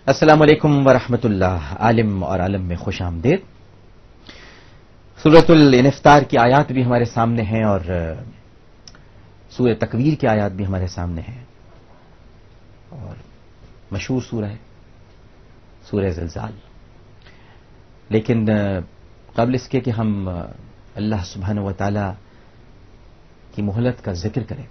السلام علیکم ورحمۃ اللہ. عالم اور عالم میں خوش آمدید. سورۃ الانفطار کی آیات بھی ہمارے سامنے ہیں اور سورہ تکویر کی آیات بھی ہمارے سامنے ہیں اور مشہور سورہ ہے سورہ زلزال. لیکن قبل اس کے کہ ہم اللہ سبحانہ و تعالی کی مہلت کا ذکر کریں،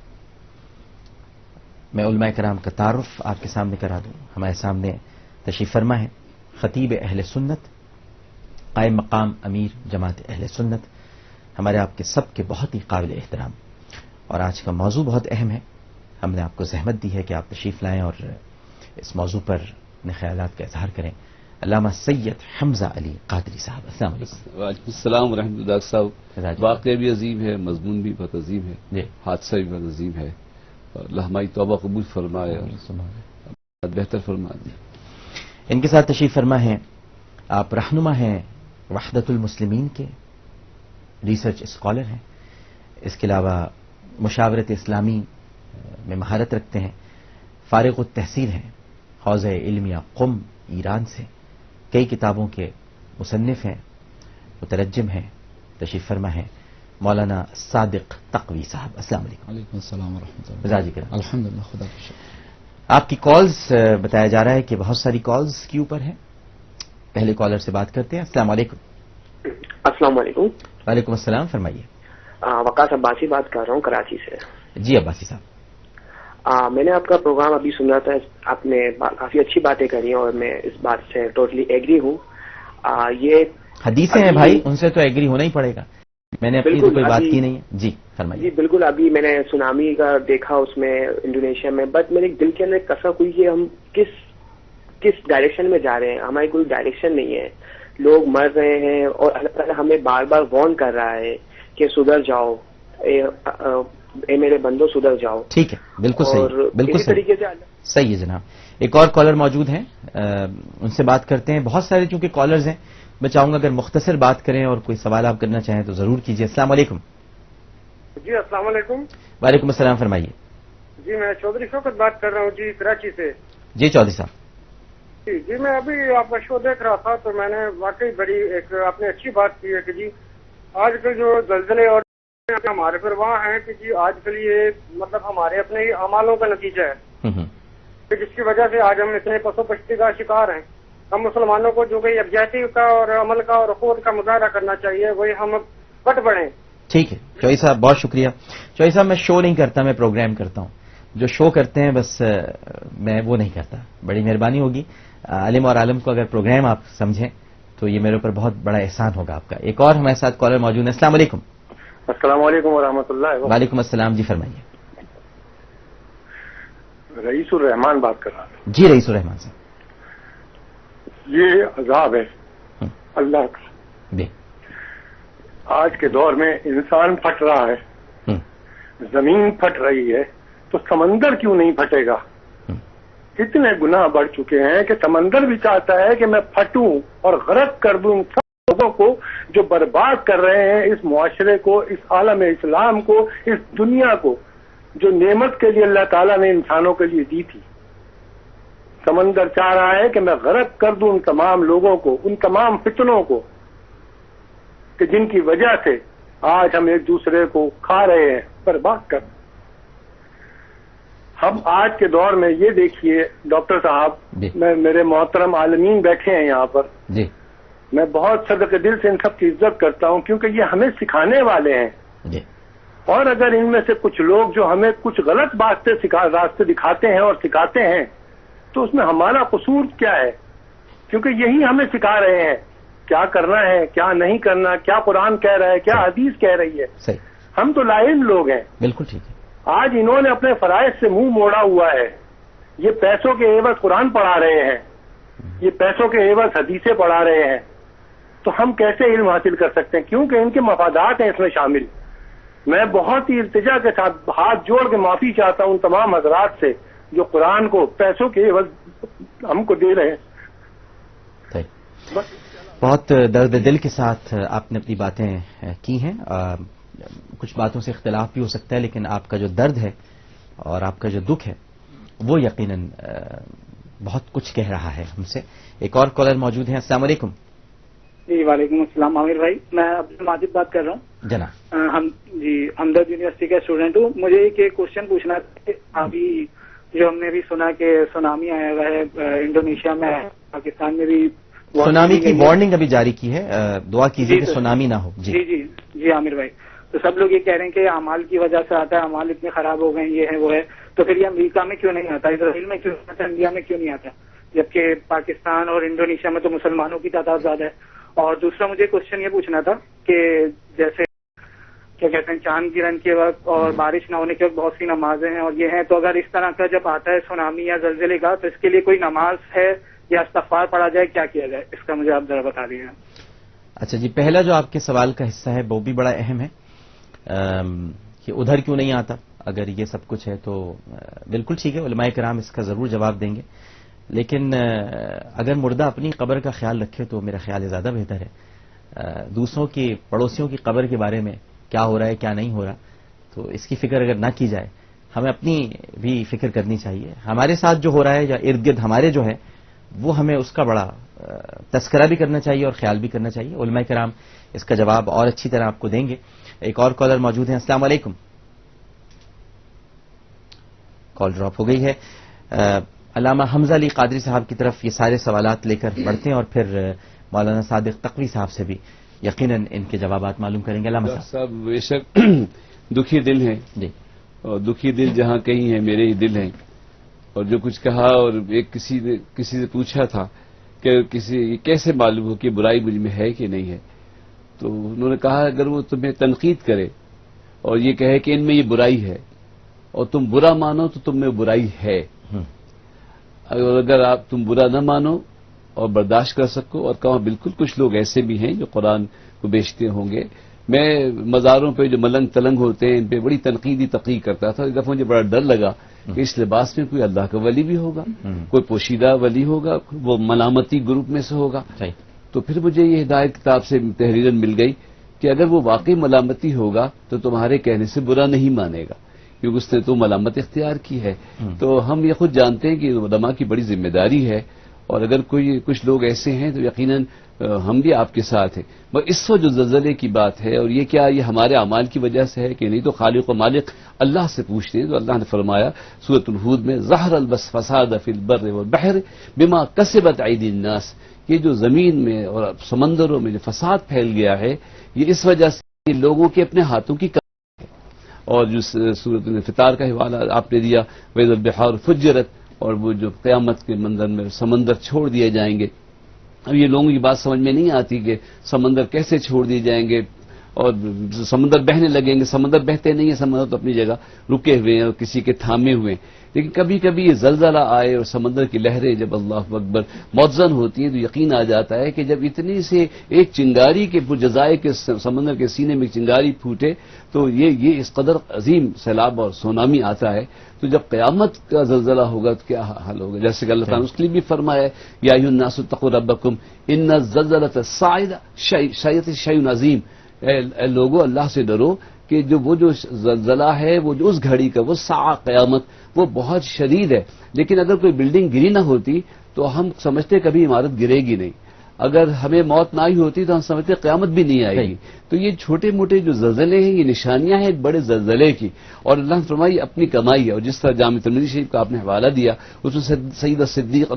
میں علماء کرام کا تعارف آپ کے سامنے کرا دوں. ہمارے سامنے تشریف فرما ہے خطیب اہل سنت، قائم مقام امیر جماعت اہل سنت، ہمارے آپ کے سب کے بہت ہی قابل احترام. اور آج کا موضوع بہت اہم ہے. ہم نے آپ کو زحمت دی ہے کہ آپ تشریف لائیں اور اس موضوع پر اپنے خیالات کا اظہار کریں. علامہ سید حمزہ علی قادری صاحب، السلام علیکم. وعلیکم السلام ورحمۃ اللہ صاحب. واقعہ بھی عظیم ہے، مضمون بھی بہت عظیم ہے، جی حادثہ بھی بہت عظیم ہے. اللہ ہماری توبہ قبول فرمائے اور بہتر فرما دے. ان کے ساتھ تشریف فرما ہے آپ رہنما ہیں وحدت المسلمین کے، ریسرچ اسکالر ہیں، اس کے علاوہ مشاورت اسلامی میں مہارت رکھتے ہیں، فارغ التحصیل ہیں، حوزہ علمیہ قم ایران سے، کئی کتابوں کے مصنف ہیں، مترجم ہیں. تشریف فرما ہے مولانا صادق تقوی صاحب، السلام علیکم. وعلیکم السلام ورحمۃ اللہ. مزاج کرام. الحمدللہ، خدا کا شکر. آپ کی کالز بتایا جا رہا ہے کہ بہت ساری کالز کیو پر ہیں. پہلے کالر سے بات کرتے ہیں. السلام علیکم. السلام علیکم. وعلیکم السلام، فرمائیے. وقاص عباسی بات کر رہا ہوں کراچی سے. جی عباسی صاحب. میں نے آپ کا پروگرام ابھی سن رہا تھا، آپ نے کافی اچھی باتیں کری ہیں اور میں اس بات سے ٹوٹلی ایگری ہوں. یہ حدیثیں ہیں بھائی، ان سے تو ایگری ہونا ہی پڑے گا. میں نے اپنی تو کوئی بات کی نہیں ہے. جی فرمائیے. جی بالکل. ابھی میں نے سونامی کا دیکھا اس میں انڈونیشیا میں، بٹ میرے دل کے اندر کسک ہوئی کہ ہم کس ڈائریکشن میں جا رہے ہیں. ہماری کوئی ڈائریکشن نہیں ہے، لوگ مر رہے ہیں اور اللہ تعالیٰ ہمیں بار بار وارن کر رہا ہے کہ سدھر جاؤ، اے میرے بندو سدھر جاؤ. ٹھیک ہے، بالکل صحیح، بالکل اسی طریقے سے صحیح ہے جناب. ایک اور کالر موجود ہیں، ان سے بات کرتے ہیں. بہت سارے چونکہ کالرز ہیں، میں چاہوں گا اگر مختصر بات کریں اور کوئی سوال آپ کرنا چاہیں تو ضرور کیجیے. السلام علیکم. جی السلام علیکم. وعلیکم السلام، فرمائیے. جی میں چودھری شوکت بات کر رہا ہوں جی کراچی سے. جی چودھری صاحب. جی میں ابھی آپ کا شو دیکھ رہا تھا تو میں نے واقعی بڑی ایک آپ نے اچھی بات کی ہے کہ جی آج کل جو زلزلے اور ہمارے پر وہاں ہیں کہ جی آج کل یہ مطلب ہمارے اپنے ہی اعمالوں کا نتیجہ ہے کہ جس کی وجہ سے آج ہم اتنے پسو پشتی کا شکار ہیں. ہم مسلمانوں کو جو کہ یکجہتی کا اور عمل کا اور اخوت کا مظاہرہ کرنا چاہیے، وہی ہم بٹ بڑھیں. ٹھیک ہے چوئی صاحب، بہت شکریہ. چوئی صاحب میں شو نہیں کرتا، میں پروگرام کرتا ہوں. جو شو کرتے ہیں بس میں وہ نہیں کرتا. بڑی مہربانی ہوگی عالم اور عالم کو اگر پروگرام آپ سمجھیں تو یہ میرے اوپر بہت بڑا احسان ہوگا آپ کا. ایک اور ہمارے ساتھ کالر موجود ہے. السلام علیکم. السلام علیکم ورحمۃ اللہ. وعلیکم السلام. جی فرمائیے. رئیس الرحمان بات کر رہا تھا. جی رئیس الرحمان صاحب. یہ عذاب ہے اللہ کا. جی آج کے دور میں انسان پھٹ رہا ہے، زمین پھٹ رہی ہے، تو سمندر کیوں نہیں پھٹے گا؟ اتنے گناہ بڑھ چکے ہیں کہ سمندر بھی چاہتا ہے کہ میں پھٹوں اور غرق کر دوں سب لوگوں کو جو برباد کر رہے ہیں اس معاشرے کو، اس عالم اسلام کو، اس دنیا کو جو نعمت کے لیے اللہ تعالیٰ نے انسانوں کے لیے دی تھی. سمندر چاہ رہا ہے کہ میں غرق کر دوں ان تمام لوگوں کو، ان تمام فتنوں کو کہ جن کی وجہ سے آج ہم ایک دوسرے کو کھا رہے ہیں، برباد کر. ہم آج کے دور میں یہ دیکھیے ڈاکٹر صاحب، میں میرے محترم عالمین بیٹھے ہیں یہاں پر، جی میں بہت صدق دل سے ان سب کی عزت کرتا ہوں کیونکہ یہ ہمیں سکھانے والے ہیں. جی اور اگر ان میں سے کچھ لوگ جو ہمیں کچھ غلط راستے دکھاتے ہیں اور سکھاتے ہیں تو اس میں ہمارا قصور کیا ہے؟ کیونکہ یہی ہمیں سکھا رہے ہیں کیا کرنا ہے، کیا نہیں کرنا، کیا قرآن کہہ رہا ہے، کیا حدیث کہہ رہی ہے. صحیح. ہم تو لاعلم لوگ ہیں. بالکل ٹھیک ہے. آج انہوں نے اپنے فرائض سے منہ موڑا ہوا ہے. یہ پیسوں کے عوض قرآن پڑھا رہے ہیں، یہ پیسوں کے عوض حدیثیں پڑھا رہے ہیں. تو ہم کیسے علم حاصل کر سکتے ہیں؟ کیونکہ ان کے مفادات ہیں اس میں شامل. میں بہت ہی التجا کے ساتھ ہاتھ جوڑ کے معافی چاہتا ہوں ان تمام حضرات سے جو قرآن کو پیسوں کے عوض ہم کو دے رہے ہیں. بہت درد دل کے ساتھ آپ نے اپنی باتیں کی ہیں. کچھ باتوں سے اختلاف بھی ہو سکتا ہے لیکن آپ کا جو درد ہے اور آپ کا جو دکھ ہے وہ یقیناً بہت کچھ کہہ رہا ہے ہم سے. ایک اور کالر موجود ہیں. السلام علیکم. جی وعلیکم السلام عامر بھائی، میں عبد الماجد بات کر رہا ہوں. جناب ہمدرد یونیورسٹی کا اسٹوڈنٹ ہوں. مجھے ایک کوشچن پوچھنا تھا کہ ابھی جو ہم نے بھی سنا کہ سونامی آیا ہوا ہے انڈونیشیا میں، پاکستان میں بھی سونامی کی وارننگ ابھی جاری کی ہے. دعا کیجیے کہ سونامی نہ ہو. جی جی جی عامر بھائی، تو سب لوگ یہ کہہ رہے ہیں کہ اعمال کی وجہ سے آتا ہے، اعمال اتنے خراب ہو گئے ہیں، یہ ہے وہ ہے، تو پھر یہ امریکہ میں کیوں نہیں آتا، اسرائیل میں کیوں نہیں آتا، انڈیا میں کیوں نہیں آتا، جبکہ پاکستان اور انڈونیشیا میں تو مسلمانوں کی تعداد زیادہ ہے. اور دوسرا مجھے کوشچن یہ پوچھنا تھا کہ جیسے کیا کہتے ہیں چاند گرہن کے وقت اور بارش نہ ہونے کے وقت بہت سی نمازیں ہیں اور یہ ہیں، تو اگر اس طرح کا جب آتا ہے سونامی یا زلزلے کا تو اس کے لیے کوئی نماز ہے یا استغفار پڑھا جائے، کیا کیا جائے، اس کا مجھے آپ ذرا بتا دیجیے. اچھا جی، پہلا جو آپ کے سوال کا حصہ ہے وہ بھی بڑا اہم ہے کہ ادھر کیوں نہیں آتا. اگر یہ سب کچھ ہے تو بالکل ٹھیک ہے، علماء کرام اس کا ضرور جواب دیں گے. لیکن اگر مردہ اپنی قبر کا خیال رکھے تو میرا خیال ہے زیادہ بہتر ہے. دوسروں کی پڑوسیوں کی قبر کے بارے میں کیا ہو رہا ہے کیا نہیں ہو رہا، تو اس کی فکر اگر نہ کی جائے، ہمیں اپنی بھی فکر کرنی چاہیے. ہمارے ساتھ جو ہو رہا ہے یا ارد گرد ہمارے جو ہے وہ ہمیں اس کا بڑا تذکرہ بھی کرنا چاہیے اور خیال بھی کرنا چاہیے. علماء کرام اس کا جواب اور اچھی طرح آپ کو دیں گے. ایک اور کالر موجود ہیں. السلام علیکم. کال ڈراپ ہو گئی ہے. علامہ حمزہ علی قادری صاحب کی طرف یہ سارے سوالات لے کر بڑھتے ہیں اور پھر مولانا صادق تقوی صاحب سے بھی یقیناً ان کے جوابات معلوم کریں گے. علامہ صاحب بے شک دکھی دل ہیں جی، اور دکھی دل جہاں کہیں ہیں میرے ہی دل ہیں. اور جو کچھ کہا، اور ایک کسی سے پوچھا تھا کہ کیسے معلوم ہو کہ برائی مجھ میں ہے کہ نہیں ہے، تو انہوں نے کہا اگر وہ تمہیں تنقید کرے اور یہ کہے کہ ان میں یہ برائی ہے اور تم برا مانو تو تم میں برائی ہے، اور اگر تم برا نہ مانو اور برداشت کر سکو اور کہو بالکل کچھ لوگ ایسے بھی ہیں جو قرآن کو بیچتے ہوں گے. میں مزاروں پہ جو ملنگ تلنگ ہوتے ہیں ان پہ بڑی تنقیدی تقریر کرتا تھا. ایک دفعہ مجھے بڑا ڈر لگا کہ اس لباس میں کوئی اللہ کا ولی بھی ہوگا، کوئی پوشیدہ ولی ہوگا، وہ ملامتی گروپ میں سے ہوگا. تو پھر مجھے یہ ہدایت کتاب سے تحریراً مل گئی کہ اگر وہ واقعی ملامتی ہوگا تو تمہارے کہنے سے برا نہیں مانے گا، کیونکہ اس نے تو ملامت اختیار کی ہے. تو ہم یہ خود جانتے ہیں کہ علماء کی بڑی ذمہ داری ہے، اور اگر کچھ لوگ ایسے ہیں تو یقیناً ہم بھی آپ کے ساتھ ہیں. مگر اس وقت جو زلزلے کی بات ہے اور یہ کیا یہ ہمارے اعمال کی وجہ سے ہے کہ نہیں، تو خالق و مالک اللہ سے پوچھتے ہیں. تو اللہ نے فرمایا سورۃ الہود میں ظہر الفساد فی البر والبحر بما کسبت ایدی الناس، یہ جو زمین میں اور سمندروں میں جو فساد پھیل گیا ہے یہ اس وجہ سے لوگوں کے اپنے ہاتھوں کی کمی ہے. اور جو سورۃ الفطار کا حوالہ آپ نے دیا وَإِذَا الْبِحَارُ فُجِّرَتْ، اور وہ جو قیامت کے منظر میں سمندر چھوڑ دیے جائیں گے. اب یہ لوگوں کی بات سمجھ میں نہیں آتی کہ سمندر کیسے چھوڑ دیے جائیں گے اور سمندر بہنے لگیں گے. سمندر بہتے نہیں ہیں، سمندر تو اپنی جگہ رکے ہوئے ہیں اور کسی کے تھامے ہوئے ہیں. لیکن کبھی کبھی یہ زلزلہ آئے اور سمندر کی لہریں جب اللہ اکبر موزن ہوتی ہیں تو یقین آ جاتا ہے کہ جب اتنی سے ایک چنگاری کے جزائے کے سمندر کے سینے میں چنگاری پھوٹے تو یہ اس قدر عظیم سیلاب اور سونامی آتا ہے. تو جب قیامت کا زلزلہ ہوگا تو کیا حال ہوگا؟ جیسے کہ اللہ تعالیٰ نے اس کے لیے بھی فرمایا ہے یا ایھا الناس اتقوا ربکم ان الزلزلۃ الساعۃ شیء عظیم، اے لوگو اللہ سے ڈرو کہ وہ جو زلزلہ ہے، وہ جو اس گھڑی کا وہ ساعہ قیامت وہ بہت شدید ہے. لیکن اگر کوئی بلڈنگ گری نہ ہوتی تو ہم سمجھتے کبھی عمارت گرے گی نہیں، اگر ہمیں موت نہ آئی ہوتی تو ہم سمجھتے قیامت بھی نہیں آئے گی. تو یہ چھوٹے موٹے جو زلزلے ہیں یہ نشانیاں ہیں ایک بڑے زلزلے کی. اور اللہ نے فرمایا اپنی کمائی ہے. اور جس طرح جامع ترمذی شریف کا آپ نے حوالہ دیا اس میں سیدنا صدیق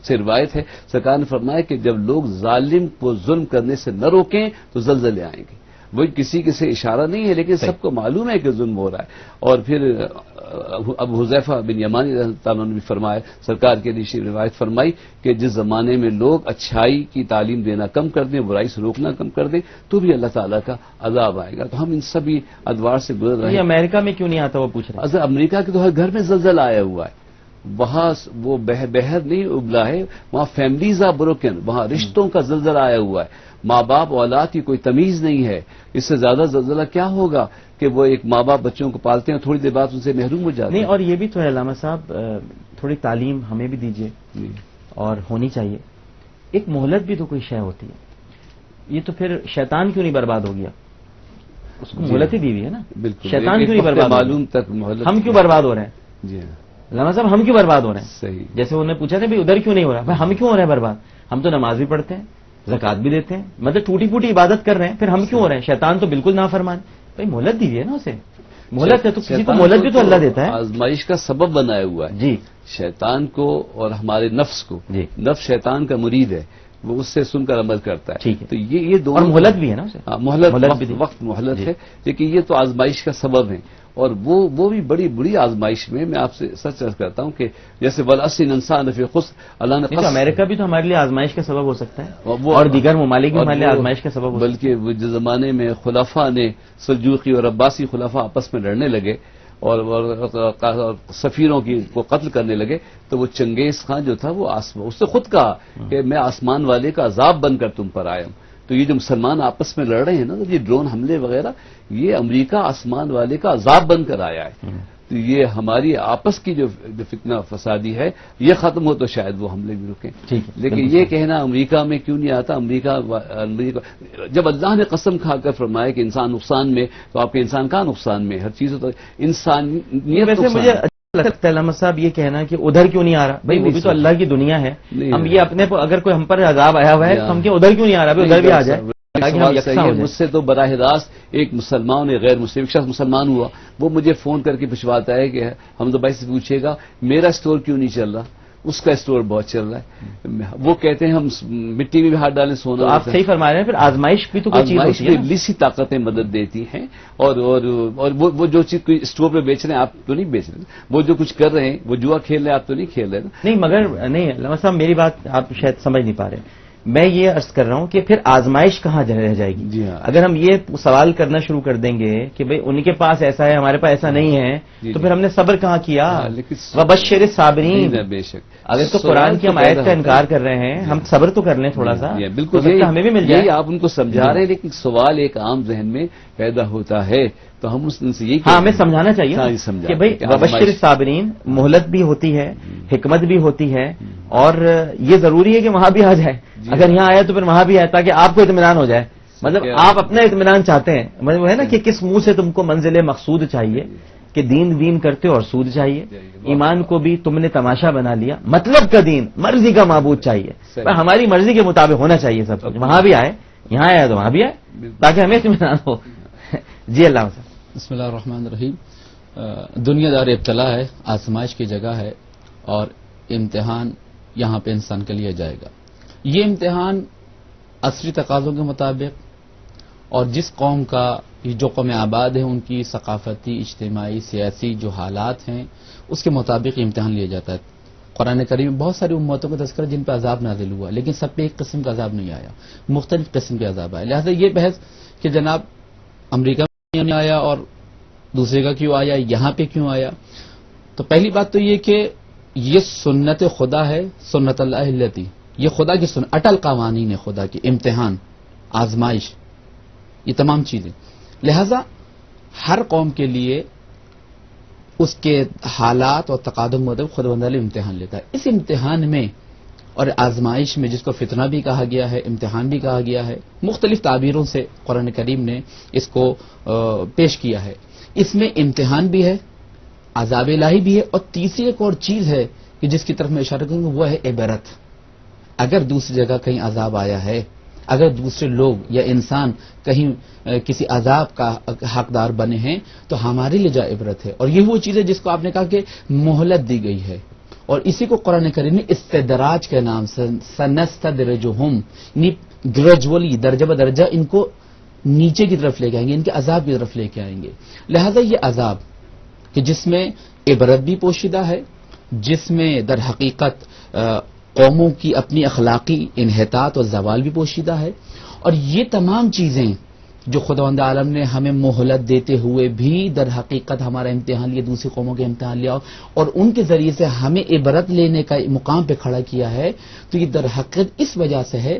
سے روایت ہے، سرکار نے فرمایا کہ جب لوگ ظالم کو ظلم کرنے سے نہ روکیں تو زلزلے آئیں گے. وہ کسی کے سے اشارہ نہیں ہے لیکن سب کو معلوم ہے کہ ظلم ہو رہا ہے. اور پھر ابو حذیفہ بن یمانی رضی اللہ تعالیٰ نے بھی فرمایا، سرکار کے لیے روایت فرمائی کہ جس زمانے میں لوگ اچھائی کی تعلیم دینا کم کر دیں، برائی سے روکنا کم کر دیں تو بھی اللہ تعالیٰ کا عذاب آئے گا. تو ہم ان سبھی ادوار سے گزر رہے ہیں. امریکہ میں کیوں نہیں آتا وہ پوچھ رہے ہیں. امریکہ کے تو ہر گھر میں زلزلہ آیا ہوا ہے. وہاں وہ بہر نہیں ابلا ہے، وہاں فیملیز آر بروکن، وہاں رشتوں کا زلزلہ آیا ہوا ہے. ماں باپ اولاد کی کوئی تمیز نہیں ہے. اس سے زیادہ زلزلہ کیا ہوگا کہ وہ ایک ماں باپ بچوں کو پالتے ہیں تھوڑی دیر بعد ان سے محروم ہو جاتے ہیں. نہیں، اور یہ بھی تو ہے علامہ صاحب، تھوڑی تعلیم ہمیں بھی دیجیے اور ہونی چاہیے. ایک مہلت بھی تو کوئی شے ہوتی ہے. یہ تو پھر شیطان کیوں نہیں برباد ہو گیا؟ اس کو مہلت ہی دی ہوئی ہے نا. بالکل، شیطان کیوں نہیں برباد؟ معلوم تک مہلت. ہم کیوں برباد ہو رہے ہیں؟ جی علامہ صاحب ہم کیوں برباد ہو رہے ہیں؟ صحیح. جیسے انہوں نے پوچھا تھا ادھر کیوں نہیں ہو رہا، بھائی ہم کیوں ہو رہے ہیں برباد؟ ہم تو نماز بھی پڑھتے ہیں، زکات بھی دیتے ہیں، مطلب ٹوٹی پھوٹی عبادت کر رہے ہیں، پھر ہم کیوں ہو رہے ہیں؟ شیطان تو بالکل نافرمان. بھائی مہلت دیجیے نا اسے، مہلت ہے تو کسی کو مہلت بھی تو اللہ دیتا ہے. آزمائش کا سبب بنایا ہوا ہے جی شیطان کو اور ہمارے نفس کو. جی. نفس شیطان کا مرید ہے، وہ اس سے سن کر عمل کرتا ہے. ٹھیک ہے. تو یہ دونوں اور مہلت بھی ہے نا اسے. مہلت بھی دی. وقت مہلت جی. ہے، لیکن یہ تو آزمائش کا سبب ہے. اور وہ بھی بڑی بری آزمائش میں آپ سے سچ عرض کرتا ہوں کہ جیسے والعصر انسان فی خسر، اللہ نے تو امریکہ بھی تو ہمارے لیے آزمائش کا سبب ہو سکتا ہے، وہ اور دیگر ممالک بھی ہمارے لیے آزمائش کا سبب ہو سکتا ہے. بلکہ وہ جو زمانے میں خلافہ نے سلجوقی اور عباسی خلافہ آپس میں لڑنے لگے اور سفیروں کو قتل کرنے لگے، تو وہ چنگیز خان جو تھا وہ اس نے خود کہا کہ میں آسمان والے کا عذاب بن کر تم پر آیا ہوں. تو یہ جو مسلمان آپس میں لڑ رہے ہیں نا، یہ ڈرون حملے وغیرہ، یہ امریکہ آسمان والے کا عذاب بن کر آیا ہے. تو یہ ہماری آپس کی جو فتنہ فسادی ہے یہ ختم ہو تو شاید وہ حملے بھی رکیں. لیکن یہ کہنا امریکہ میں کیوں نہیں آتا، امریکہ جب اللہ نے قسم کھا کر فرمایا کہ انسان نقصان میں، تو آپ کے انسان کا نقصان میں، ہر چیز تو انسانیت. ویسے مجھے لگتا ہے علامہ صاحب یہ کہنا کہ ادھر کیوں نہیں آ رہا، بھائی وہ بھی تو اللہ کی دنیا ہے. ہم یہ اپنے اگر کوئی ہم پر عذاب آیا ہوا ہے تو ہم کہ ادھر کیوں نہیں آ رہا، ادھر بھی آ جائے. مجھ سے تو براہ راست ایک مسلمان غیر مسلم شخص مسلمان ہوا، وہ مجھے فون کر کے پوچھواتا ہے کہ حمزہ بھائی سے پوچھے گا میرا اسٹور کیوں نہیں چل رہا، اس کا اسٹور بہت چل رہا ہے. وہ کہتے ہیں ہم مٹی میں بھی ہاتھ ڈالیں سونا. آپ صحیح فرما رہے ہیں. پھر آزمائش بھی تو کوئی چیز ہوتی ہے، ابلیسی طاقتیں مدد دیتی ہیں. اور وہ جو چیز کوئی اسٹور پہ بیچ رہے ہیں آپ تو نہیں بیچ رہے، وہ جو کچھ کر رہے ہیں وہ جوا کھیل رہے ہیں آپ تو نہیں کھیل رہے نا. نہیں مگر نہیں علامہ صاحب میری بات آپ شاید سمجھ نہیں پا رہے. میں یہ عرض کر رہا ہوں کہ پھر آزمائش کہاں رہ جائے گی. جی ہاں. اگر ہم یہ سوال کرنا شروع کر دیں گے کہ بھئی ان کے پاس ایسا ہے ہمارے پاس ایسا نہیں ہے، تو پھر ہم نے صبر کہاں کیا. وبشر الصابرین. بے شک اگر تو قرآن کی ہم آیت کا انکار کر رہے ہیں، ہم صبر تو کر لیں تھوڑا سا. بالکل ہمیں بھی مل جائے. آپ ان کو سمجھا رہے ہیں، لیکن سوال ایک عام ذہن میں پیدا ہوتا ہے تو ہم ان سے یہی ہمیں سمجھانا چاہیے کہ بھئی وبشر الصابرین، مہلت بھی ہوتی ہے، حکمت بھی ہوتی ہے، اور یہ ضروری ہے کہ وہاں بھی آ جائے. اگر یہاں آیا تو پھر وہاں بھی آئے تاکہ آپ کو اطمینان ہو جائے. مطلب آپ اپنا اطمینان چاہتے ہیں، مطلب وہ ہے نا کہ کس منہ سے تم کو منزل مقصود چاہیے، کہ دین وین کرتے اور سود چاہیے. ایمان کو بھی تم نے تماشا بنا لیا، مطلب کا دین، مرضی کا معبود چاہیے. ہماری مرضی کے مطابق ہونا چاہیے سب کچھ. وہاں بھی آئے، یہاں آیا تو وہاں بھی آئے، تاکہ ہمیں اطمینان ہو. جی اللہ صاحب. بسم اللہ الرحمن الرحیم. دنیا دار ابتلا ہے، آزمائش کی جگہ ہے، اور امتحان یہاں پہ انسان کے لیے جائے گا. یہ امتحان عصری تقاضوں کے مطابق اور جس قوم کا جو قوم آباد ہے ان کی ثقافتی، اجتماعی، سیاسی جو حالات ہیں اس کے مطابق امتحان لیا جاتا ہے. قرآن کریم میں بہت ساری امتوں کا تذکرہ جن پہ عذاب نازل ہوا، لیکن سب پہ ایک قسم کا عذاب نہیں آیا، مختلف قسم کے عذاب آئے. لہذا یہ بحث کہ جناب امریکہ میں آیا اور دوسرے کا کیوں آیا، یہاں پہ کیوں آیا، تو پہلی بات تو یہ کہ یہ سنت خدا ہے، سنت اللہ التی، یہ خدا کی اٹل قوانین ہے خدا کی. امتحان، آزمائش، یہ تمام چیزیں. لہذا ہر قوم کے لیے اس کے حالات اور تقاضوں کے مطابق خدا بندہ امتحان لیتا ہے. اس امتحان میں اور آزمائش میں، جس کو فتنہ بھی کہا گیا ہے، امتحان بھی کہا گیا ہے، مختلف تعبیروں سے قرآن کریم نے اس کو پیش کیا ہے. اس میں امتحان بھی ہے، عذاب الہی بھی ہے، اور تیسری ایک اور چیز ہے کہ جس کی طرف میں اشارہ کروں گا، وہ ہے عبرت. اگر دوسری جگہ کہیں عذاب آیا ہے، اگر دوسرے لوگ یا انسان کہیں کسی عذاب کا حقدار بنے ہیں، تو ہمارے لیے جا عبرت ہے. اور یہ وہ چیز ہے جس کو آپ نے کہا کہ مہلت دی گئی ہے، اور اسی کو قرآن کریم نے استدراج کے نام سے سنستدرجہم، یعنی گریجولی، درجہ بدرجہ ان کو نیچے کی طرف لے کے آئیں گے، ان کے عذاب کی طرف لے کے آئیں گے. لہذا یہ عذاب کہ جس میں عبرت بھی پوشیدہ ہے، جس میں در حقیقت قوموں کی اپنی اخلاقی انحطاط اور زوال بھی پوشیدہ ہے، اور یہ تمام چیزیں جو خداوند عالم نے ہمیں مہلت دیتے ہوئے بھی در حقیقت ہمارا امتحان لیا، دوسری قوموں کے امتحان لیا اور ان کے ذریعے سے ہمیں عبرت لینے کا مقام پہ کھڑا کیا ہے. تو یہ در حقیقت اس وجہ سے ہے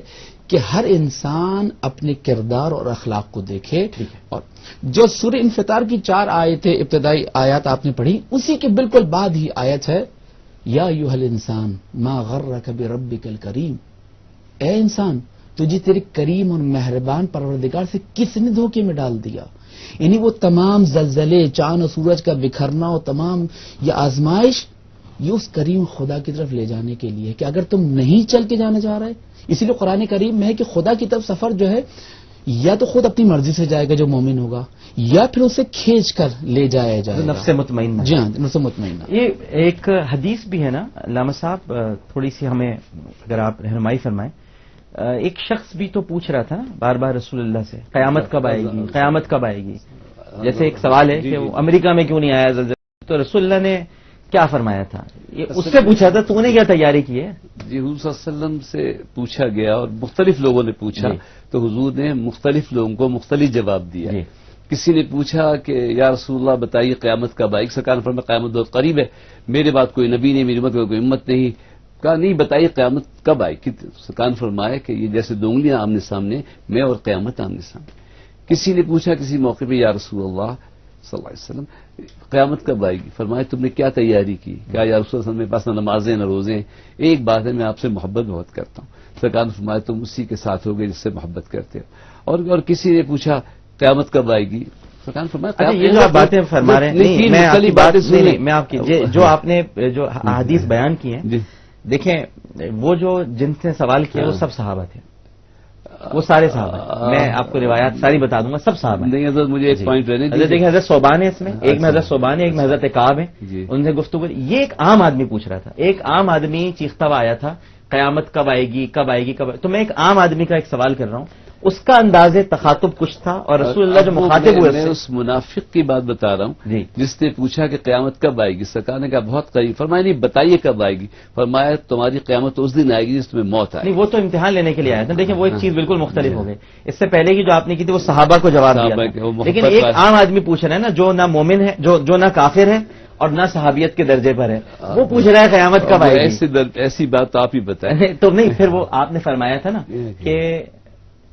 کہ ہر انسان اپنے کردار اور اخلاق کو دیکھے. اور جو سورہ انفطار کی 4 آیتیں ابتدائی آیات آپ نے پڑھی، اسی کے بالکل بعد ہی آیت ہے یا ایھا الانسان ما غرک بربک الکریم. اے انسان، تجھے تیرے کریم اور مہربان پروردگار سے کس نے دھوکے میں ڈال دیا. یعنی وہ تمام زلزلے، چاند اور سورج کا بکھرنا اور تمام یہ آزمائش یہ اس کریم خدا کی طرف لے جانے کے لیے کہ اگر تم نہیں چل کے جانا چاہ رہے، اسی لیے قرآن کریم میں ہے کہ خدا کی طرف سفر جو ہے یا تو خود اپنی مرضی سے جائے گا جو مومن ہوگا، یا پھر اسے کھینچ کر لے جایا جائے گا، نفس مطمئنہ. جی ہاں، نفس مطمئنہ. یہ ایک حدیث بھی ہے نا علامہ صاحب، تھوڑی سی ہمیں اگر آپ رہنمائی فرمائیں. ایک شخص بھی تو پوچھ رہا تھا نا بار بار رسول اللہ سے قیامت کب آئے گی، قیامت کب آئے گی. جیسے ایک سوال ہے کہ وہ امریکہ میں کیوں نہیں آیا زلزلہ، تو رسول اللہ نے کیا فرمایا تھا؟ یہ اس سے پوچھا تھا تو نے کیا تیاری کی ہے؟ جی حضور صلی اللہ علیہ وسلم سے پوچھا گیا اور مختلف لوگوں نے پوچھا، تو حضور نے مختلف لوگوں کو مختلف جواب دیا. کسی نے پوچھا کہ یا رسول اللہ بتائیے قیامت کب آئے گی؟ سرکار نے فرمایا قیامت بہت قریب ہے، میرے بعد کوئی نبی نہیں، میری امت میں کوئی امت نہیں. کہا نہیں بتائیے قیامت کب آئے گی؟ سرکار نے فرمایا کہ یہ جیسے دو انگلیاں آمنے سامنے، میں اور قیامت آمنے سامنے. کسی نے پوچھا کسی موقع پہ یا رسول اللہ صلی اللہ علیہ وسلم قیامت کب آئے گی؟ فرمایا تم نے کیا تیاری کی؟ کیا یا رسول اللہ میرے پاس نہ نمازیں نہ روزیں، ایک بات ہے میں آپ سے محبت بہت کرتا ہوں. سرکار نے فرمایا تم اسی کے ساتھ ہوگے جس سے محبت کرتے ہو. اور کسی نے پوچھا قیامت کب آئے گی؟ سرکار نے فرمایا یہ جو آپ باتیں فرما رہے ہیں، میں آپ کی بات نہیں، میں آپ کی جو آپ نے جو احادیث بیان کی ہیں، دیکھیں وہ جو جن سے سوال کیا وہ سب صحابہ تھے، وہ سارے صحابہ. میں آپ کو روایات ساری بتا دوں گا، سب صحابہ. نہیں حضرت مجھے ایک پوائنٹ رہنے دیکھیں، دیکھیں حضرت صوبان ہے اس میں، ایک میں حضرت صوبان ہے، ایک میں حضرت کعب ہے. ان سے گفتگو، یہ ایک عام آدمی پوچھ رہا تھا، ایک عام آدمی چیختا ہوا آیا تھا قیامت کب آئے گی، کب آئے گی، کب آئے گی. تو میں ایک عام آدمی کا ایک سوال کر رہا ہوں، اس کا انداز تخاطب کچھ تھا، اور رسول اللہ جو مخاطب ہوئے میں اس منافق کی بات بتا رہا ہوں جس نے پوچھا کہ قیامت کب آئے گی. سرکار نے کہا بہت قریب. فرمایا نہیں بتائیے کب آئے گی. فرمایا تمہاری قیامت اس دن آئے گی جس تمہیں موت آئے. نہیں وہ تو امتحان لینے کے لیے آیا تھا. دیکھیں وہ ایک چیز بالکل مختلف ہو گئی. اس سے پہلے کی جو آپ نے کی تھی وہ صحابہ کو جواب دیا تھا، لیکن ایک عام آدمی پوچھ رہا ہے نا جو نہ مومن ہے، جو نہ کافر ہے اور نہ صحابیت کے درجے پر ہے، وہ پوچھ رہا ہے قیامت کب آئے گی. ایسی بات تو آپ ہی بتائیں. تو نہیں، پھر وہ آپ نے فرمایا تھا نا کہ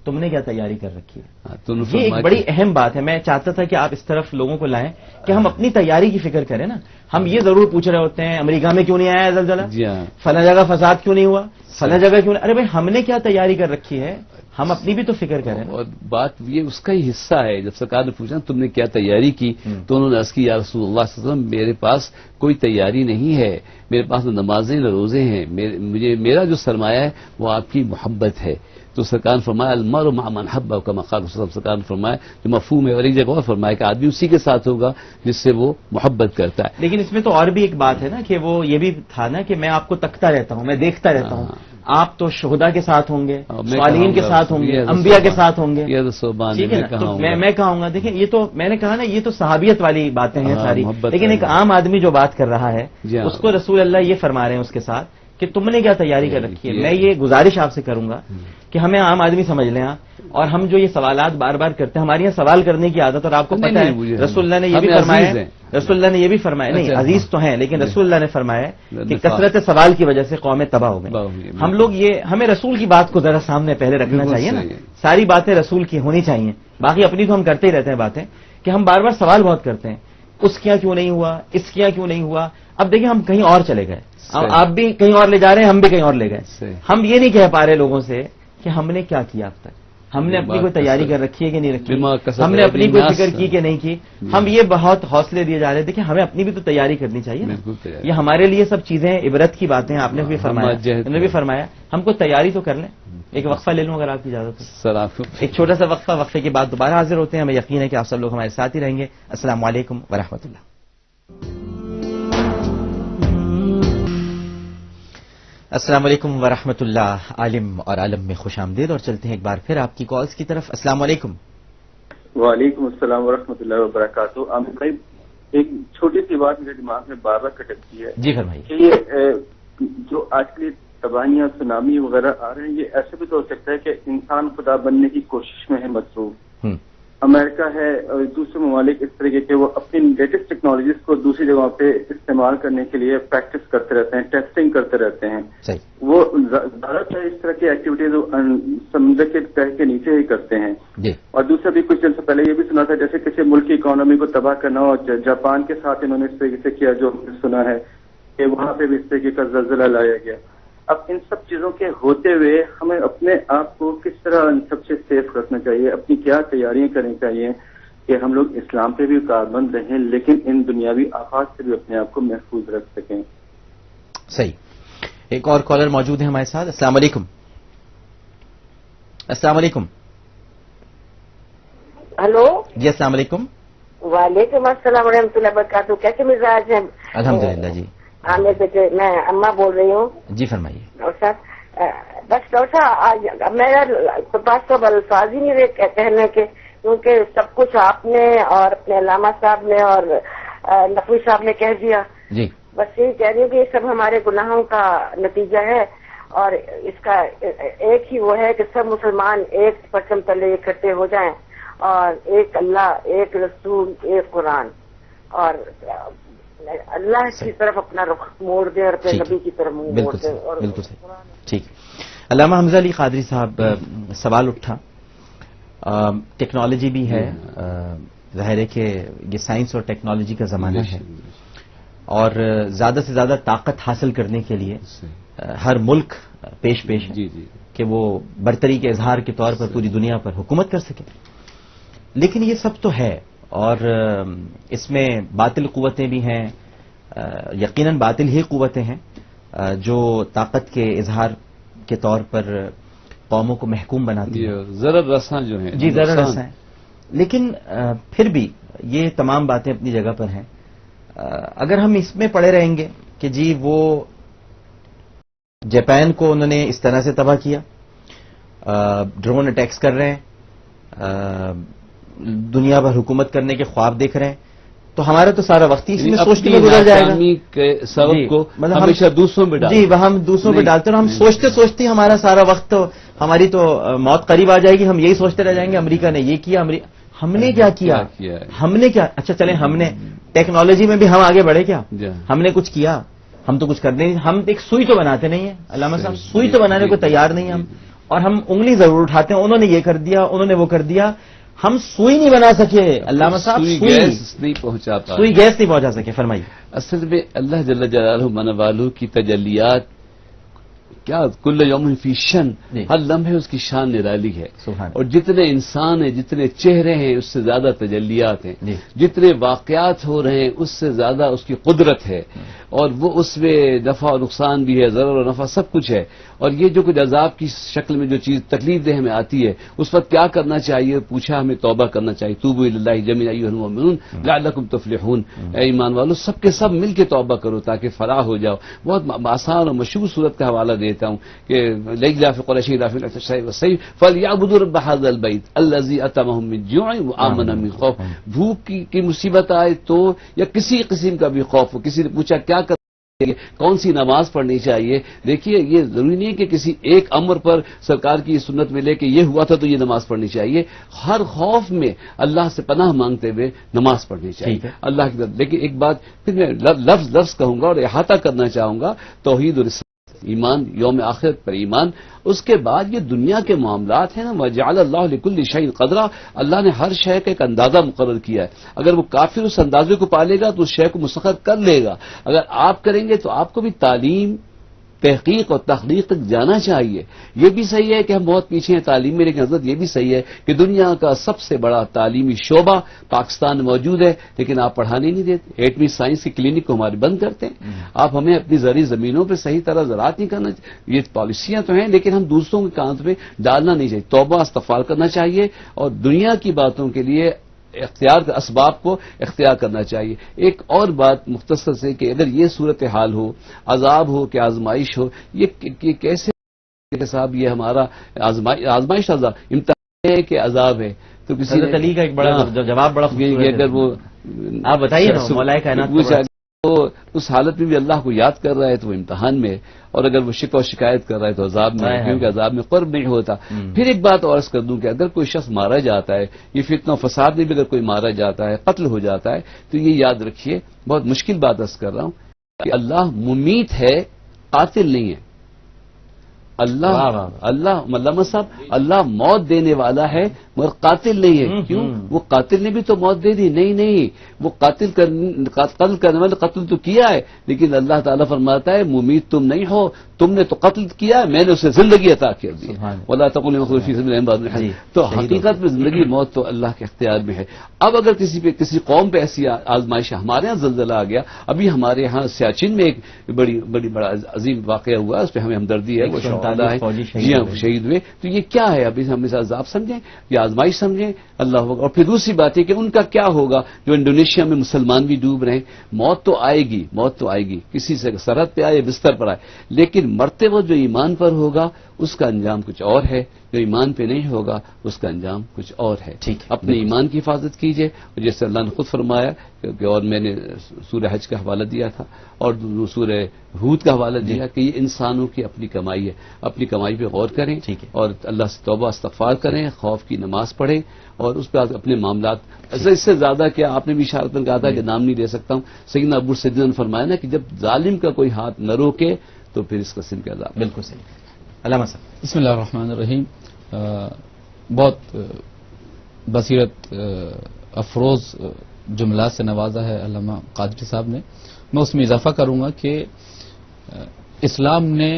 تم نے کیا تیاری کر رکھی ہے. یہ ایک بڑی اہم بات ہے. میں چاہتا تھا کہ آپ اس طرف لوگوں کو لائیں کہ ہم اپنی تیاری کی فکر کریں نا. ہم یہ ضرور پوچھ رہے ہوتے ہیں امریکہ میں کیوں نہیں آیا زلزلہ، فلاں جگہ فساد کیوں نہیں ہوا، فلاں جگہ کیوں نہیں. ارے بھائی ہم نے کیا تیاری کر رکھی ہے، ہم اپنی بھی تو فکر کریں. اور بات یہ اس کا ہی حصہ ہے. جب سرکار نے پوچھا تم نے کیا تیاری کی تو انہوں نے عرض کی یا رسول اللہ صلی اللہ علیہ وسلم میرے پاس کوئی تیاری نہیں ہے، میرے پاس نہ نمازیں نہ روزے ہیں، میرا جو سرمایہ ہے وہ آپ کی محبت ہے. تو سرکار نے فرمایا المرء مع من حب، کما قال رسول اللہ. سرکار نے فرمایا جو مفہوم ہے، اور ایک جگہ اور فرمایا کہ آدمی اسی کے ساتھ ہوگا جس سے وہ محبت کرتا ہے. لیکن اس میں تو اور بھی ایک بات ہے نا کہ وہ یہ بھی تھا نا کہ میں آپ کو تکتا رہتا ہوں، میں دیکھتا رہتا ہوں. آپ تو شہداء کے ساتھ ہوں گے، صالحین کے ساتھ ہوں گے، انبیاء کے ساتھ ہوں گے. میں کہوں گا دیکھیں یہ تو میں نے کہا نا یہ تو صحابیت والی باتیں ہیں ساری. لیکن ایک عام آدمی جو بات کر رہا ہے اس کو رسول اللہ یہ فرما رہے ہیں اس کے ساتھ کہ تم نے کیا تیاری کر رکھی ہے. میں یہ گزارش آپ سے کروں گا کہ ہمیں عام آدمی سمجھ لیں اور ہم جو یہ سوالات بار بار کرتے ہیں، ہمارے یہاں سوال کرنے کی عادت، اور آپ کو پتہ ہے رسول اللہ نے یہ بھی فرمایا، رسول اللہ نے یہ بھی فرمایا، نہیں عزیز تو ہیں لیکن رسول اللہ نے فرمایا کہ کثرت سوال کی وجہ سے قومیں تباہ ہو گئی. ہم لوگ ہمیں رسول کی بات کو ذرا سامنے پہلے رکھنا چاہیے نا. ساری باتیں رسول کی ہونی چاہیے، باقی اپنی تو ہم کرتے ہی رہتے ہیں باتیں، کہ ہم بار بار سوال بہت کرتے ہیں اس کیا کیوں نہیں ہوا، اس کیا کیوں نہیں ہوا. اب دیکھیں ہم کہیں اور چلے گئے، آپ بھی کہیں اور لے جا رہے ہیں، ہم بھی کہیں اور لے گئے. ہم یہ نہیں کہہ پا رہے لوگوں سے کہ ہم نے کیا کیا اب تک، ہم نے اپنی کوئی تیاری کر رکھی ہے کہ نہیں رکھی، ہم نے اپنی کوئی فکر کی کہ نہیں کی. ہم یہ بہت حوصلے دیے جا رہے ہیں. دیکھیں ہمیں اپنی بھی تو تیاری کرنی چاہیے نا. یہ ہمارے لیے سب چیزیں عبرت کی باتیں ہیں. آپ نے بھی فرمایا، انہوں نے بھی فرمایا ہم کو تیاری تو کر لیں. ایک وقفہ لے لوں اگر آپ کی اجازت ہو سر. آپ ایک چھوٹا سا وقفہ، وقفے کے بعد دوبارہ حاضر ہوتے ہیں. ہمیں یقین ہے کہ آپ سب لوگ ہمارے ساتھ ہی رہیں گے. السلام علیکم ورحمۃ اللہ. السلام علیکم ورحمۃ اللہ. عالم اور عالم میں خوش آمدید. اور چلتے ہیں ایک بار پھر آپ کی کالز کی طرف. السلام علیکم. وعلیکم السلام ورحمۃ اللہ وبرکاتہ. عامر بھائی ایک چھوٹی سی بات میرے دماغ میں بار بار کھٹکتی ہے. جی فرمائیے. کہ یہ جو آج کل تباہیاں سونامی وغیرہ آ رہے ہیں، یہ ایسے بھی تو ہو سکتا ہے کہ انسان خدا بننے کی کوشش میں ہے مصروف. امریکہ ہے اور دوسرے ممالک اس طریقے کے وہ اپنی لیٹسٹ ٹیکنالوجیز کو دوسری جگہوں پہ استعمال کرنے کے لیے پریکٹس کرتے رہتے ہیں، ٹیسٹنگ کرتے رہتے ہیں. وہ زیادہ تر اس طرح کی ایکٹیویٹیز سمندر کے تہ کے نیچے ہی کرتے ہیں. اور دوسرا بھی کچھ دن سے پہلے یہ بھی سنا تھا جیسے کسی ملک کی اکانومی کو تباہ کرنا ہو، جاپان کے ساتھ انہوں نے اس طریقے سے کیا، جو سنا ہے کہ وہاں پہ بھی اس طریقے کا زلزلہ لایا گیا. اب ان سب چیزوں کے ہوتے ہوئے ہمیں اپنے آپ کو کس طرح ان سب سے سیف رکھنا چاہیے، اپنی کیا تیاریاں کرنی چاہیے کہ ہم لوگ اسلام پہ بھی کاربند رہیں لیکن ان دنیاوی آفات سے بھی اپنے آپ کو محفوظ رکھ سکیں. صحیح. ایک اور کالر موجود ہے ہمارے ساتھ. السلام علیکم. السلام علیکم. ہلو جی السلام علیکم. وعلیکم السلام ورحمۃ اللہ وبرکاتہ. کیسے مزاج ہیں؟ الحمدللہ. جی عامر بیٹے، میں اماں بول رہی ہوں. جی فرمائیے. ڈاکٹر صاحب، بس ڈاکٹر صاحب میرا پاس تو الفاظ ہی نہیں رہے کہنے کے، کیونکہ سب کچھ آپ نے اور اپنے علامہ صاحب نے اور نقوی صاحب نے کہہ دیا. جی بس یہی کہہ رہی ہوں کہ یہ سب ہمارے گناہوں کا نتیجہ ہے، اور اس کا ایک ہی وہ ہے کہ سب مسلمان ایک پرچم تلے اکٹھے ہو جائیں، اور ایک اللہ، ایک رسول، ایک قرآن، اور اللہ کی طرف اپنا رخ موڑ دیں اور اپنے نبی کی طرف منہ موڑ دیں. بالکل صحیح. ٹھیک. علامہ حمزہ علی قادری صاحب، سوال اٹھا، ٹیکنالوجی بھی ہے، ظاہر ہے کہ یہ سائنس اور ٹیکنالوجی کا زمانہ ہے، اور زیادہ سے زیادہ طاقت حاصل کرنے کے لیے ہر ملک پیش ہے کہ وہ برتری کے اظہار کے طور پر پوری دنیا پر حکومت کر سکے. لیکن یہ سب تو ہے، اور اس میں باطل قوتیں بھی ہیں، یقیناً باطل ہی قوتیں ہیں جو طاقت کے اظہار کے طور پر قوموں کو محکوم بناتی ہیں، ضرر رساں جو ہیں. جی ضرر رساں ہیں. لیکن پھر بھی یہ تمام باتیں اپنی جگہ پر ہیں. اگر ہم اس میں پڑے رہیں گے کہ جی وہ جاپان کو انہوں نے اس طرح سے تباہ کیا، ڈرون اٹیکس کر رہے ہیں، دنیا پر حکومت کرنے کے خواب دیکھ رہے ہیں، تو ہمارا تو سارا وقت ہی اس میں سوچنے میں گزر جائے گا. کے سبب کو ہمیشہ دوسروں پہ ڈالتے، جی ہم دوسروں پہ ڈالتے ہیں، اور ہم سوچتے سوچتے ہمارا سارا وقت، ہماری تو موت قریب آ جائے گی. ہم یہی سوچتے رہ جائیں گے امریکہ نے یہ کیا، ہم نے کیا کیا، ہم نے کیا. اچھا چلیں، ہم نے ٹیکنالوجی میں بھی ہم آگے بڑھے کیا؟ ہم نے کچھ کیا؟ ہم تو کچھ کرنے نہیں. ہم ایک سوئی تو بناتے نہیں ہیں علامہ صاحب، سوئی تو بنانے کو تیار نہیں ہم، اور ہم انگلی ضرور اٹھاتے ہیں، انہوں نے یہ کر دیا، انہوں نے وہ کر دیا. ہم سوئی نہیں بنا سکے علامہ صاحب، سوئی گیس نہیں پہنچا پائے، سوئی گیس نہیں پہنچا سکے. فرمائیے. اصل میں اللہ جل جلالہ من والو کی تجلیات کیا کل یوم فی شان، ہر لمحے اس کی شان نرالی ہے. اور جتنے انسان ہیں، جتنے چہرے ہیں، اس سے زیادہ تجلیات ہیں. جتنے واقعات ہو رہے ہیں اس سے زیادہ اس کی قدرت ہے، اور وہ اس میں نفع اور نقصان بھی ہے، ضرر و نفع سب کچھ ہے. اور یہ جو کچھ عذاب کی شکل میں جو چیز تکلیف دہ ہمیں آتی ہے، اس وقت کیا کرنا چاہیے؟ پوچھا ہمیں توبہ کرنا چاہیے. توبوا الی اللہ جمیعا ایھا المؤمنون لعلکم تفلحون. اے ایمان والو، سب کے سب مل کے توبہ کرو تاکہ فلاح ہو جاؤ. بہت آسان اور مشہور صورت کا حوالہ دیتا ہوں کہ لإلاف قریش ایلافهم رحلة الشتاء والصيف فليعبدوا رب هذا البيت الذي أطعمهم من جوع وآمنهم من خوف. بھوک کی مصیبت آئے تو، یا کسی قسم کا بھی خوف ہو، کسی نے پوچھا کیا کر کون سی نماز پڑھنی چاہیے؟ دیکھیے یہ ضروری نہیں ہے کہ کسی ایک امر پر سرکار کی سنت میں لے کے یہ ہوا تھا تو یہ نماز پڑھنی چاہیے. ہر خوف میں اللہ سے پناہ مانگتے ہوئے نماز پڑھنی چاہیے اللہ کی طرف. لیکن ایک بات پھر میں لفظ کہوں گا اور احاطہ کرنا چاہوں گا، توحید اور ایمان، یوم آخرت پر ایمان. اس کے بعد یہ دنیا کے معاملات ہیں نا، وجعل اللہ لکل شیء قدرا، اللہ نے ہر شے کا ایک اندازہ مقرر کیا ہے. اگر وہ کافر اس اندازے کو پالے گا تو اس شے کو مسخر کر لے گا. اگر آپ کریں گے تو آپ کو بھی تعلیم، تحقیق اور تخلیق تک جانا چاہیے. یہ بھی صحیح ہے کہ ہم بہت پیچھے ہیں تعلیم میں، لیکن حضرت یہ بھی صحیح ہے کہ دنیا کا سب سے بڑا تعلیمی شعبہ پاکستان میں موجود ہے، لیکن آپ پڑھانے نہیں دیتے. ایٹمی سائنس کی کلینک کو ہمارے بند کرتے ہیں. آپ ہمیں اپنی زرعی زمینوں پہ صحیح طرح زراعت نہیں کرنا چاہیے. یہ پالیسیاں تو ہیں لیکن ہم دوسروں کے کانت پہ ڈالنا نہیں چاہیے. توبہ استغفار کرنا چاہیے اور دنیا کی باتوں کے لیے اختیار کا اسباب کو اختیار کرنا چاہیے. ایک اور بات مختصر سے کہ اگر یہ صورتحال ہو، عذاب ہو کہ آزمائش ہو، یہ کیسے صاحب یہ ہمارا آزمائش عذاب امتحان ہے کہ عذاب ہے؟ تو کسی حضرت علی کا ایک بڑا جواب بڑا خوبصورت ہے. اگر وہ آپ بتائیے نا، مولا کائنات تو اس حالت میں بھی اللہ کو یاد کر رہا ہے تو وہ امتحان میں ہے، اور اگر وہ شکوہ شکایت کر رہا ہے تو عذاب میں ہے، کیونکہ عذاب میں قرب نہیں ہوتا. پھر ایک بات اور عرض کر دوں کہ اگر کوئی شخص مارا جاتا ہے، یہ فتنہ و فساد میں بھی اگر کوئی مارا جاتا ہے، قتل ہو جاتا ہے، تو یہ یاد رکھیے، بہت مشکل بات عرض کر رہا ہوں کہ اللہ ممیت ہے، قاتل نہیں ہے. اللہ علامہ صاحب، اللہ موت دینے والا ہے، مگر قاتل نہیں ہے. کیوں؟ وہ قاتل نے بھی تو موت دے دی. نہیں، وہ قتل کرنے والے قتل تو کیا ہے، لیکن اللہ تعالیٰ فرماتا ہے ممید تم نہیں ہو، تم نے تو قتل کیا، میں نے اسے زندگی عطا کر دی. وَلَا تَقُولُوا لِمَنْ يُقْتَلُ فِي سَبِيلِ اللَّهِ أَمْوَاتٌ بَلْ أَحْيَاءٌ. تو حقیقت میں زندگی موت تو اللہ کے اختیار میں ہے. اب اگر کسی قوم پہ ایسی آزمائش، ہمارے ہاں زلزلہ آ گیا، ابھی ہمارے ہاں سیاچن میں ایک بڑا عظیم واقعہ ہوا، اس پہ ہمیں ہمدردی ہے، وہ شہداء ہے، جی ہاں شہید ہوئے. تو یہ کیا ہے؟ ابھی ہم اسے عذاب سمجھیں یا آزمائش سمجھیں؟ اللہ ہوگا. اور پھر دوسری بات ہے کہ ان کا کیا ہوگا جو انڈونیشیا میں مسلمان بھی ڈوب رہے ہیں. موت تو آئے گی، کسی سے سرحد پہ آئے، بستر پر آئے، لیکن مرتے وقت جو ایمان پر ہوگا اس کا انجام کچھ اور ہے، جو ایمان پہ نہیں ہوگا اس کا انجام کچھ اور ہے. اپنے ایمان کی حفاظت کیجئے، جیسے اللہ نے خود فرمایا کہ، اور میں نے سورہ حج کا حوالہ دیا تھا اور سورہ ہود کا حوالہ دیا کہ یہ انسانوں کی اپنی کمائی ہے. اپنی کمائی پہ غور کریں اور اللہ سے توبہ استغفار کریں، خوف کی نماز پڑھیں اور اس پہ اپنے معاملات. اس سے زیادہ کیا آپ نے بھی اشارت میں کہا تھا کہ نام نہیں لے سکتا ہوں، سیدنا ابو سیدنا نے فرمایا نا کہ جب ظالم کا کوئی ہاتھ نہ روکے تو پھر اس قسم کے عذاب. بالکل صحیح. علامہ صاحب بسم اللہ الرحمن الرحیم. بہت بصیرت افروز جملات سے نوازا ہے علامہ قادری صاحب نے. میں اس میں اضافہ کروں گا کہ اسلام نے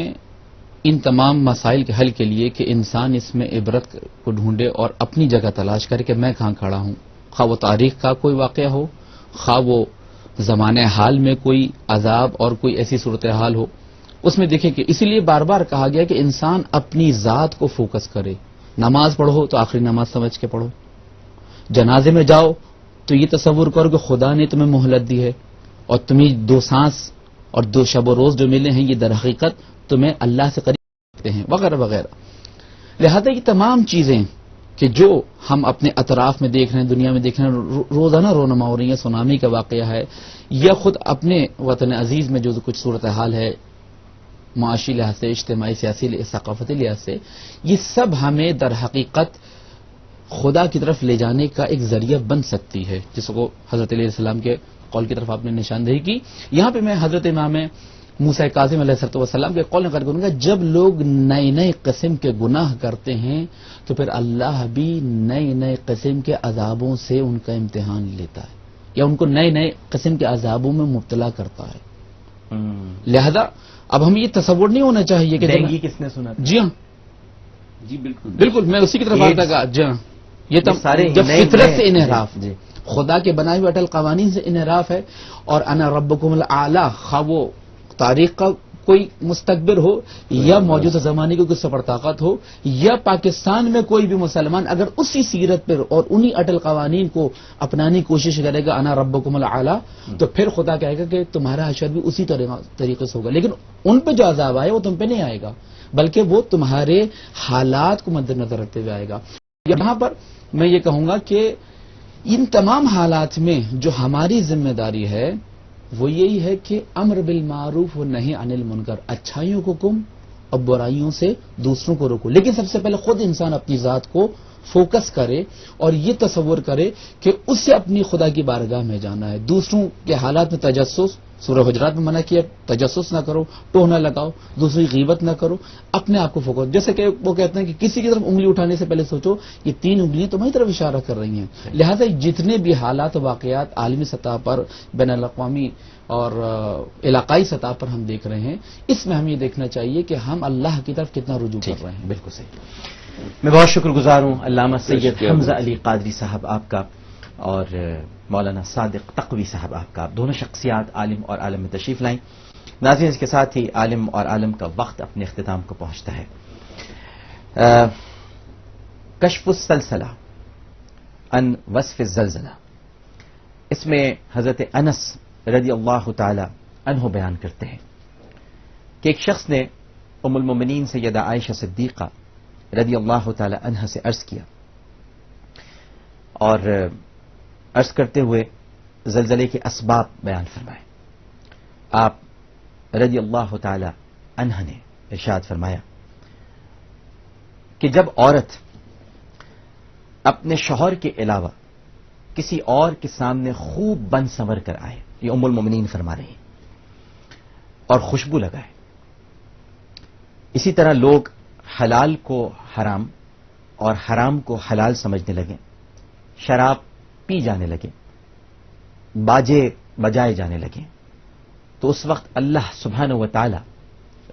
ان تمام مسائل کے حل کے لیے کہ انسان اس میں عبرت کو ڈھونڈے اور اپنی جگہ تلاش کرے کہ میں کہاں کھڑا ہوں، خواہ وہ تاریخ کا کوئی واقعہ ہو، خواہ وہ زمانے حال میں کوئی عذاب اور کوئی ایسی صورتحال ہو، اس میں دیکھیں کہ اسی لیے بار بار کہا گیا کہ انسان اپنی ذات کو فوکس کرے. نماز پڑھو تو آخری نماز سمجھ کے پڑھو، جنازے میں جاؤ تو یہ تصور کرو کہ خدا نے تمہیں مہلت دی ہے اور تمہیں 2 سانس اور 2 شب و روز جو ملے ہیں یہ در حقیقت تمہیں اللہ سے قریب رکھتے ہیں، وغیرہ وغیرہ. لہذا یہ تمام چیزیں کہ جو ہم اپنے اطراف میں دیکھ رہے ہیں، دنیا میں دیکھ رہے ہیں، روزانہ رونما ہو رہی ہیں، سونامی کا واقعہ ہے یا خود اپنے وطن عزیز میں جو کچھ صورتحال ہے معاشی لحاظ سے، اجتماعی، سیاسی، ثقافتی لحاظ سے، یہ سب ہمیں در حقیقت خدا کی طرف لے جانے کا ایک ذریعہ بن سکتی ہے، جس کو حضرت علیہ السلام کے قول کی طرف آپ نے نشاندہی کی. یہاں پہ میں حضرت امام موسیٰ کاظم علیہ السلام کے قول نقل کروں گا، جب لوگ نئے قسم کے گناہ کرتے ہیں تو پھر اللہ بھی نئے قسم کے عذابوں سے ان کا امتحان لیتا ہے یا ان کو نئے قسم کے عذابوں میں مبتلا کرتا ہے. لہذا اب ہم یہ تصور نہیں ہونا چاہیے کہ ڈینگی کس نے سنا؟ جی ہاں، جی بالکل میں اسی کی طرف آتا گا. جی ہاں، یہ سارے جب فطرت سے انحراف، خدا کے بنائے ہوئے اٹل قوانین سے انحراف ہے. اور انا ربکم الاعلی، خواہ وہ تاریخ کا کوئی مستقبر ہو یا موجودہ زمانے کی کوئی سپر طاقت ہو یا پاکستان میں کوئی بھی مسلمان اگر اسی سیرت پر اور انہی اٹل قوانین کو اپنانے کی کوشش کرے گا، انا ربکم الاعلی، تو پھر خدا کہے گا کہ تمہارا حشر بھی اسی طریقے سے ہوگا. لیکن ان پہ جو عذاب آئے وہ تم پہ نہیں آئے گا، بلکہ وہ تمہارے حالات کو مد نظر رکھتے ہوئے آئے گا. یہاں پر میں یہ کہوں گا کہ ان تمام حالات میں جو ہماری ذمہ داری ہے وہ یہی ہے کہ امر بالمعروف و نہی عن المنکر، اچھائیوں کو حکم اور برائیوں سے دوسروں کو روکو. لیکن سب سے پہلے خود انسان اپنی ذات کو فوکس کرے اور یہ تصور کرے کہ اسے اپنی خدا کی بارگاہ میں جانا ہے. دوسروں کے حالات میں تجسس، سورہ حجرات میں منع کیا، تجسس نہ کرو، ٹوہ نہ لگاؤ، دوسری غیبت نہ کرو، اپنے آپ کو فوکس. جیسے کہ وہ کہتے ہیں کہ کسی کی طرف انگلی اٹھانے سے پہلے سوچو یہ 3 انگلیاں تمہاری طرف اشارہ کر رہی ہیں. لہذا جتنے بھی حالات و واقعات عالمی سطح پر، بین الاقوامی اور علاقائی سطح پر ہم دیکھ رہے ہیں، اس میں ہمیں یہ دیکھنا چاہیے کہ ہم اللہ کی طرف کتنا رجوع کر رہے ہیں. بالکل صحیح. میں بہت شکر گزار ہوں علامہ سید حمزہ علی قادری صاحب آپ کا اور مولانا صادق تقوی صاحب آپ کا. دونوں شخصیات عالم اور عالم میں تشریف لائیں. ناظرین، اس کے ساتھ ہی عالم اور عالم کا وقت اپنے اختتام کو پہنچتا ہے. کشف السلسلہ عن وصف الزلزلہ، اس میں حضرت انس رضی اللہ تعالی عنہ بیان کرتے ہیں کہ ایک شخص نے ام المومنین سیدہ عائشہ صدیقہ رضی اللہ تعالی عنہ سے عرض کیا اور عرض کرتے ہوئے زلزلے کے اسباب بیان فرمائے. آپ رضی اللہ تعالی عنہ نے ارشاد فرمایا کہ جب عورت اپنے شوہر کے علاوہ کسی اور کے سامنے خوب بن سنور کر آئے، یہ ام المومنین فرما رہی ہیں، اور خوشبو لگائے. اسی طرح لوگ حلال کو حرام اور حرام کو حلال سمجھنے لگیں، شراب پی جانے لگیں، باجے بجائے جانے لگیں، تو اس وقت اللہ سبحانہ و تعالی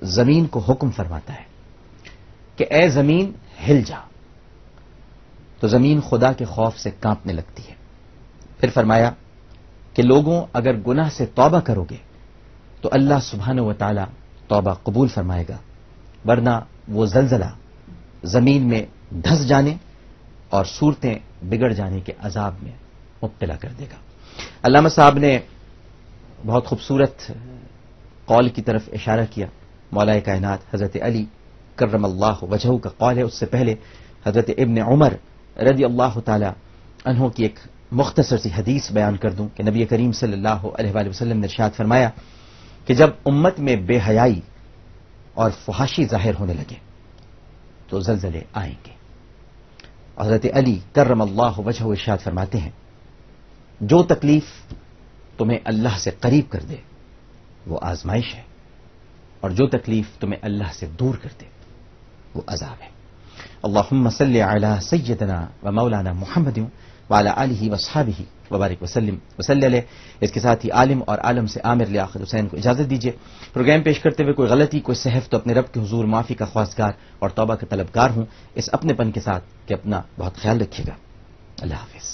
زمین کو حکم فرماتا ہے کہ اے زمین ہل جا، تو زمین خدا کے خوف سے کانپنے لگتی ہے۔ پھر فرمایا کہ لوگوں اگر گناہ سے توبہ کرو گے تو اللہ سبحانہ و تعالی توبہ قبول فرمائے گا، ورنہ وہ زلزلہ زمین میں دھس جانے اور صورتیں بگڑ جانے کے عذاب میں مبتلا کر دے گا۔ علامہ صاحب نے بہت خوبصورت قول کی طرف اشارہ کیا، مولا کائنات حضرت علی کرم اللہ وجہہ کا قول ہے۔ اس سے پہلے حضرت ابن عمر رضی اللہ تعالی عنہ کی ایک مختصر سی حدیث بیان کر دوں کہ نبی کریم صلی اللہ علیہ وآلہ وسلم نے ارشاد فرمایا کہ جب امت میں بے حیائی اور فحاشی ظاہر ہونے لگے تو زلزلے آئیں گے۔ حضرت علی کرم اللہ وجہہ ارشاد فرماتے ہیں جو تکلیف تمہیں اللہ سے قریب کر دے وہ آزمائش ہے، اور جو تکلیف تمہیں اللہ سے دور کر دے وہ عذاب ہے۔ اللہم صلی علی سیدنا و مولانا محمد وعلی آلہ واصحابہ وبارک وسلم وصلی علیہ۔ اس کے ساتھ ہی عالم اور عالم سے عامر لیاقت حسین کو اجازت دیجیے۔ پروگرام پیش کرتے ہوئے کوئی غلطی، کوئی سہو تو اپنے رب کے حضور معافی کا خواستگار اور توبہ کا طلبگار ہوں، اس اپنے پن کے ساتھ کہ اپنا بہت خیال رکھیے گا۔ اللہ حافظ۔